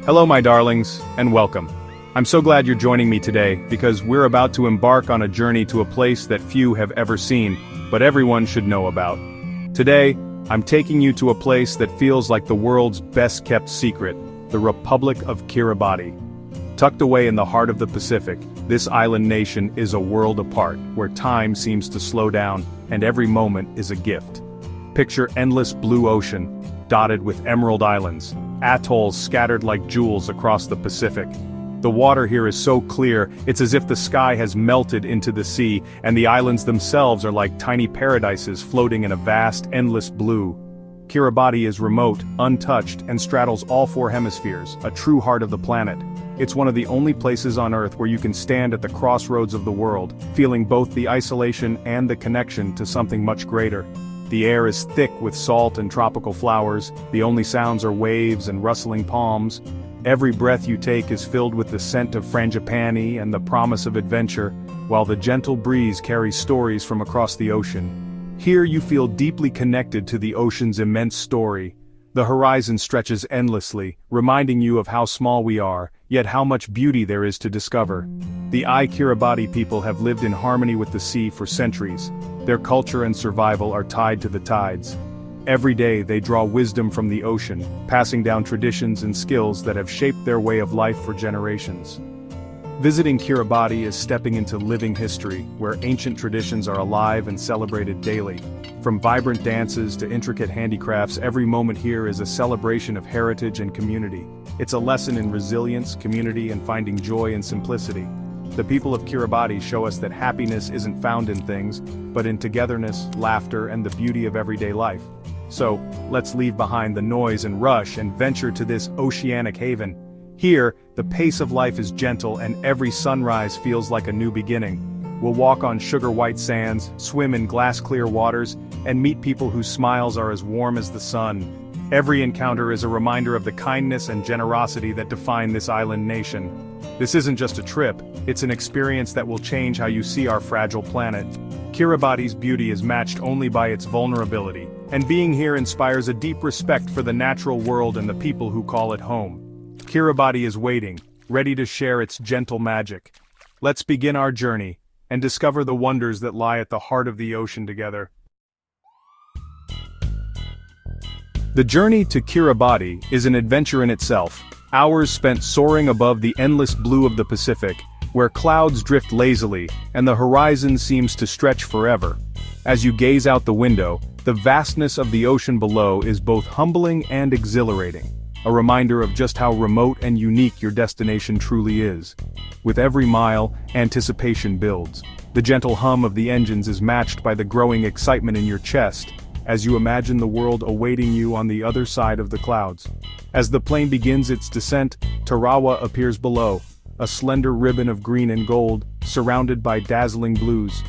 Hello my darlings, and welcome. I'm so glad you're joining me today, because we're about to embark on a journey to a place that few have ever seen, but everyone should know about. Today, I'm taking you to a place that feels like the world's best-kept secret, the Republic of Kiribati. Tucked away in the heart of the Pacific, this island nation is a world apart, where time seems to slow down, and every moment is a gift. Picture endless blue ocean, dotted with emerald islands, atolls scattered like jewels across the Pacific. The water here is so clear, it's as if the sky has melted into the sea, and the islands themselves are like tiny paradises floating in a vast, endless blue. Kiribati is remote, untouched, and straddles all four hemispheres, a true heart of the planet. It's one of the only places on Earth where you can stand at the crossroads of the world, feeling both the isolation and the connection to something much greater. The air is thick with salt and tropical flowers, the only sounds are waves and rustling palms. Every breath you take is filled with the scent of frangipani and the promise of adventure, while the gentle breeze carries stories from across the ocean. Here you feel deeply connected to the ocean's immense story. The horizon stretches endlessly, reminding you of how small we are, yet how much beauty there is to discover. The Kiribati people have lived in harmony with the sea for centuries. Their culture and survival are tied to the tides. Every day they draw wisdom from the ocean, passing down traditions and skills that have shaped their way of life for generations. Visiting Kiribati is stepping into living history, where ancient traditions are alive and celebrated daily. From vibrant dances to intricate handicrafts, every moment here is a celebration of heritage and community. It's a lesson in resilience, community, and finding joy in simplicity. The people of Kiribati show us that happiness isn't found in things, but in togetherness, laughter, and the beauty of everyday life. So, let's leave behind the noise and rush and venture to this oceanic haven. Here, the pace of life is gentle and every sunrise feels like a new beginning. We'll walk on sugar-white sands, swim in glass-clear waters, and meet people whose smiles are as warm as the sun. Every encounter is a reminder of the kindness and generosity that define this island nation. This isn't just a trip, it's an experience that will change how you see our fragile planet. Kiribati's beauty is matched only by its vulnerability, and being here inspires a deep respect for the natural world and the people who call it home. Kiribati is waiting, ready to share its gentle magic. Let's begin our journey, and discover the wonders that lie at the heart of the ocean together. The journey to Kiribati is an adventure in itself, hours spent soaring above the endless blue of the Pacific, where clouds drift lazily, and the horizon seems to stretch forever. As you gaze out the window, the vastness of the ocean below is both humbling and exhilarating, a reminder of just how remote and unique your destination truly is. With every mile, anticipation builds. The gentle hum of the engines is matched by the growing excitement in your chest, as you imagine the world awaiting you on the other side of the clouds. As the plane begins its descent, Tarawa appears below, a slender ribbon of green and gold, surrounded by dazzling blues.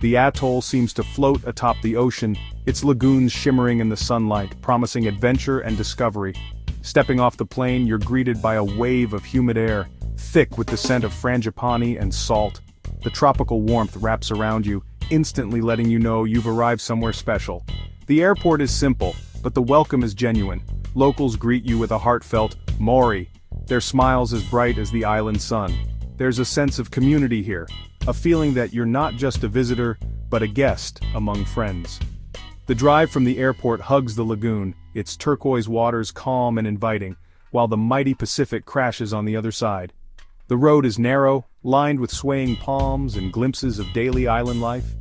The atoll seems to float atop the ocean, its lagoons shimmering in the sunlight, promising adventure and discovery. Stepping off the plane, you're greeted by a wave of humid air, thick with the scent of frangipani and salt. The tropical warmth wraps around you, instantly letting you know you've arrived somewhere special. The airport is simple, but the welcome is genuine. Locals greet you with a heartfelt "Mori," their smiles as bright as the island sun. There's a sense of community here, a feeling that you're not just a visitor, but a guest among friends. The drive from the airport hugs the lagoon, its turquoise waters calm and inviting, while the mighty Pacific crashes on the other side. The road is narrow, lined with swaying palms and glimpses of daily island life.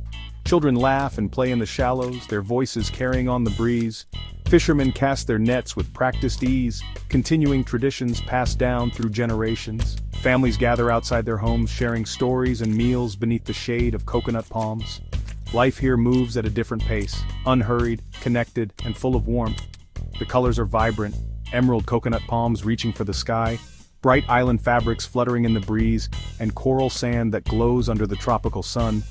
Children laugh and play in the shallows, their voices carrying on the breeze. Fishermen cast their nets with practiced ease, continuing traditions passed down through generations. Families gather outside their homes, sharing stories and meals beneath the shade of coconut palms. Life here moves at a different pace, unhurried, connected, and full of warmth. The colors are vibrant, emerald coconut palms reaching for the sky, bright island fabrics fluttering in the breeze, and coral sand that glows under the tropical sun.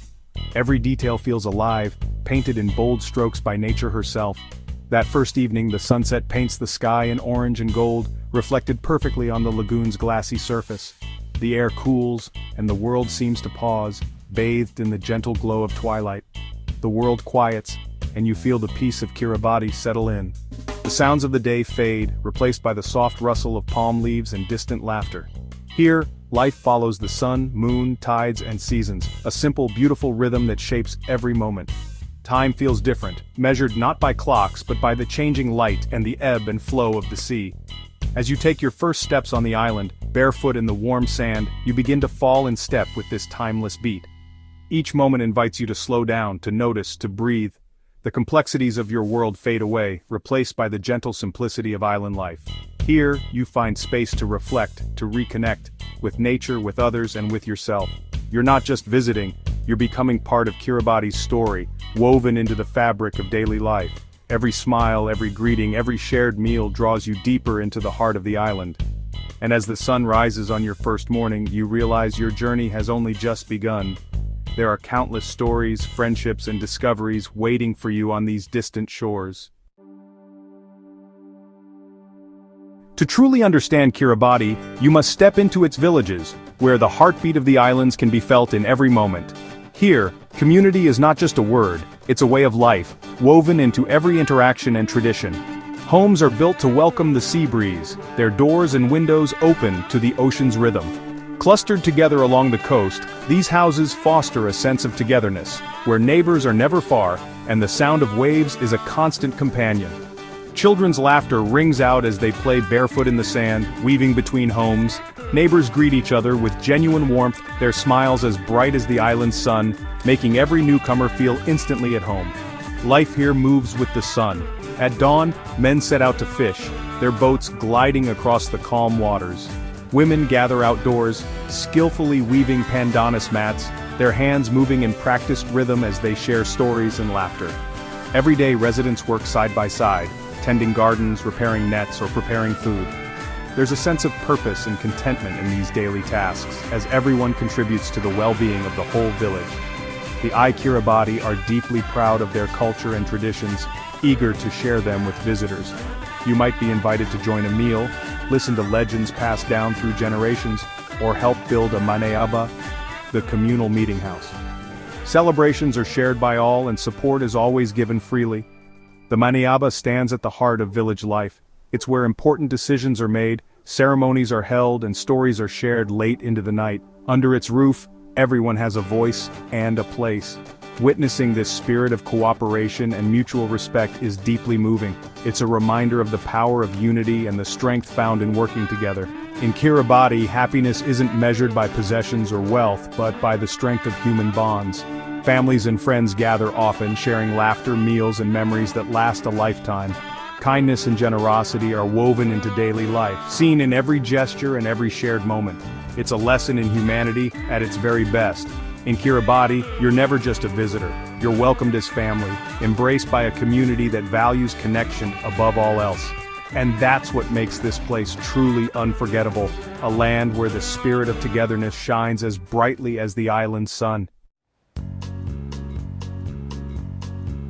Every detail feels alive, painted in bold strokes by nature herself. That first evening, the sunset paints the sky in orange and gold, reflected perfectly on the lagoon's glassy surface. The air cools, and the world seems to pause, bathed in the gentle glow of twilight. The world quiets, and you feel the peace of Kiribati settle in. The sounds of the day fade, replaced by the soft rustle of palm leaves and distant laughter. Here, life follows the sun, moon, tides, and seasons, a simple, beautiful rhythm that shapes every moment. Time feels different, measured not by clocks but by the changing light and the ebb and flow of the sea. As you take your first steps on the island, barefoot in the warm sand, you begin to fall in step with this timeless beat. Each moment invites you to slow down, to notice, to breathe. The complexities of your world fade away, replaced by the gentle simplicity of island life. Here, you find space to reflect, to reconnect, with nature, with others, and with yourself. You're not just visiting, you're becoming part of Kiribati's story, woven into the fabric of daily life. Every smile, every greeting, every shared meal draws you deeper into the heart of the island. And as the sun rises on your first morning, you realize your journey has only just begun. There are countless stories, friendships, and discoveries waiting for you on these distant shores. To truly understand Kiribati, you must step into its villages, where the heartbeat of the islands can be felt in every moment. Here, community is not just a word, it's a way of life, woven into every interaction and tradition. Homes are built to welcome the sea breeze, their doors and windows open to the ocean's rhythm. Clustered together along the coast, these houses foster a sense of togetherness, where neighbors are never far, and the sound of waves is a constant companion. Children's laughter rings out as they play barefoot in the sand, weaving between homes. Neighbors greet each other with genuine warmth, their smiles as bright as the island's sun, making every newcomer feel instantly at home. Life here moves with the sun. At dawn, men set out to fish, their boats gliding across the calm waters. Women gather outdoors, skillfully weaving pandanus mats, their hands moving in practiced rhythm as they share stories and laughter. Every day residents work side by side, tending gardens, repairing nets, or preparing food. There's a sense of purpose and contentment in these daily tasks, as everyone contributes to the well-being of the whole village. The Kiribati are deeply proud of their culture and traditions, eager to share them with visitors. You might be invited to join a meal, listen to legends passed down through generations, or help build a maniaba, the communal meeting house. Celebrations are shared by all and support is always given freely. The maniaba stands at the heart of village life. It's where important decisions are made, ceremonies are held, and stories are shared late into the night. Under its roof, everyone has a voice and a place. Witnessing this spirit of cooperation and mutual respect is deeply moving. It's a reminder of the power of unity and the strength found in working together. In Kiribati, happiness isn't measured by possessions or wealth, but by the strength of human bonds. Families and friends gather often, sharing laughter, meals, and memories that last a lifetime. Kindness and generosity are woven into daily life, seen in every gesture and every shared moment. It's a lesson in humanity at its very best. In Kiribati, you're never just a visitor. You're welcomed as family, embraced by a community that values connection above all else. And that's what makes this place truly unforgettable, a land where the spirit of togetherness shines as brightly as the island's sun.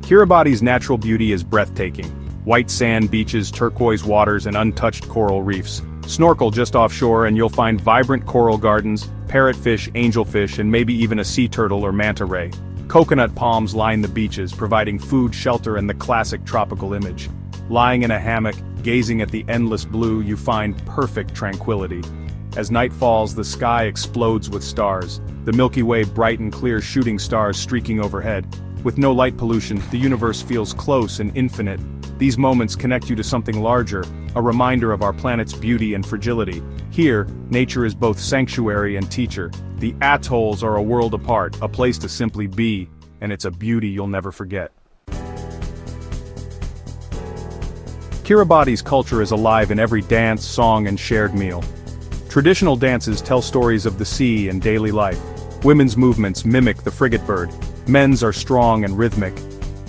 Kiribati's natural beauty is breathtaking. White sand beaches, turquoise waters, and untouched coral reefs. Snorkel just offshore and you'll find vibrant coral gardens, parrotfish, angelfish, and maybe even a sea turtle or manta ray. Coconut palms line the beaches, providing food, shelter, and the classic tropical image. Lying in a hammock, gazing at the endless blue, you find perfect tranquility. As night falls, the sky explodes with stars, the Milky Way bright and clear, shooting stars streaking overhead. With no light pollution, the universe feels close and infinite. These moments connect you to something larger, a reminder of our planet's beauty and fragility. Here, nature is both sanctuary and teacher. The atolls are a world apart, a place to simply be, and it's a beauty you'll never forget. Kiribati's culture is alive in every dance, song, and shared meal. Traditional dances tell stories of the sea and daily life. Women's movements mimic the frigate bird. Men's are strong and rhythmic.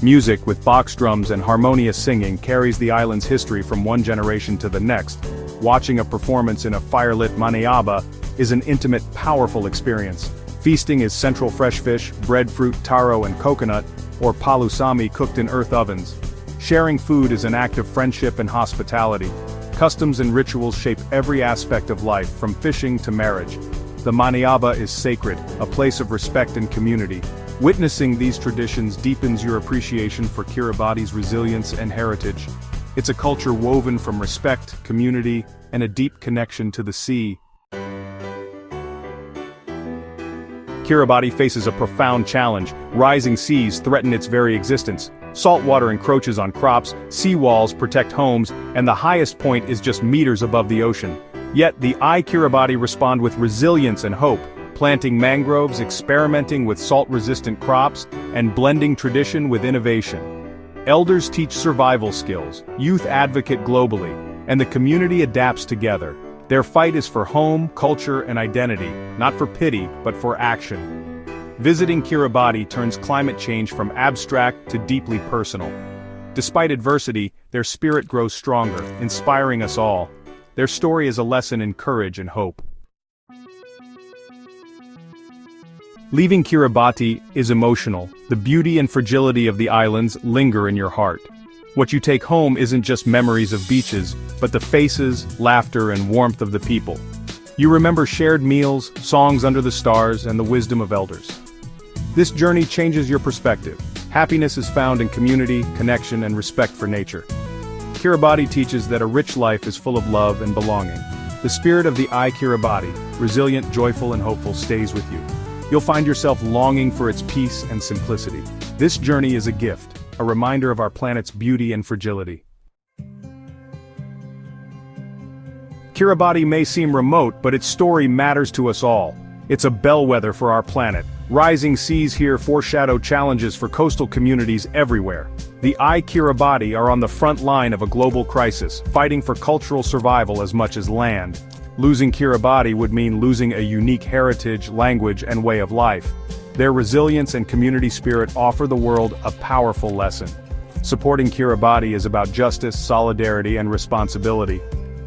Music with box drums and harmonious singing carries the island's history from one generation to the next. Watching a performance in a firelit maniaba is an intimate, powerful experience. Feasting is central fresh fish, breadfruit, taro, and coconut, or palusami cooked in earth ovens. Sharing food is an act of friendship and hospitality. Customs and rituals shape every aspect of life, from fishing to marriage. The maniaba is sacred, a place of respect and community. Witnessing these traditions deepens your appreciation for Kiribati's resilience and heritage. It's a culture woven from respect, community, and a deep connection to the sea. Kiribati faces a profound challenge. Rising seas threaten its very existence. Salt water encroaches on crops, seawalls protect homes, and the highest point is just meters above the ocean. Yet the Kiribati respond with resilience and hope, planting mangroves, experimenting with salt-resistant crops, and blending tradition with innovation. Elders teach survival skills, youth advocate globally, and the community adapts together. Their fight is for home, culture, and identity, not for pity, but for action. Visiting Kiribati turns climate change from abstract to deeply personal. Despite adversity, their spirit grows stronger, inspiring us all. Their story is a lesson in courage and hope. Leaving Kiribati is emotional. The beauty and fragility of the islands linger in your heart. What you take home isn't just memories of beaches, but the faces, laughter, and warmth of the people. You remember shared meals, songs under the stars, and the wisdom of elders. This journey changes your perspective. Happiness is found in community, connection, and respect for nature. Kiribati teaches that a rich life is full of love and belonging. The spirit of the Kiribati, resilient, joyful, and hopeful, stays with you. You'll find yourself longing for its peace and simplicity. This journey is a gift, a reminder of our planet's beauty and fragility. Kiribati may seem remote, but its story matters to us all. It's a bellwether for our planet. Rising seas here foreshadow challenges for coastal communities everywhere. The Kiribati are on the front line of a global crisis, fighting for cultural survival as much as land. Losing Kiribati would mean losing a unique heritage, language, and way of life. Their resilience and community spirit offer the world a powerful lesson. Supporting Kiribati is about justice, solidarity, and responsibility.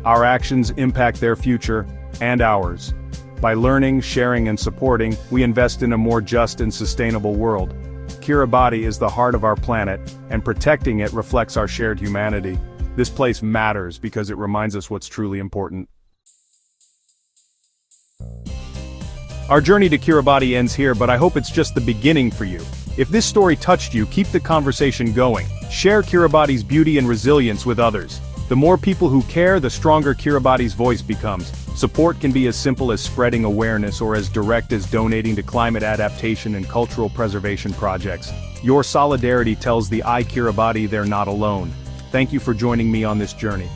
Our actions impact their future, and ours. By learning, sharing, and supporting, we invest in a more just and sustainable world. Kiribati is the heart of our planet, and protecting it reflects our shared humanity. This place matters because it reminds us what's truly important. Our journey to Kiribati ends here, but I hope it's just the beginning for you. If this story touched you, keep the conversation going. Share Kiribati's beauty and resilience with others. The more people who care, the stronger Kiribati's voice becomes. Support can be as simple as spreading awareness or as direct as donating to climate adaptation and cultural preservation projects. Your solidarity tells the Kiribati they're not alone. Thank you for joining me on this journey.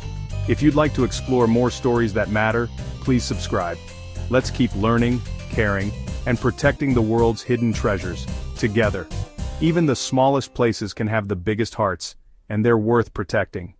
If you'd like to explore more stories that matter, please subscribe. Let's keep learning, caring, and protecting the world's hidden treasures, together. Even the smallest places can have the biggest hearts, and they're worth protecting.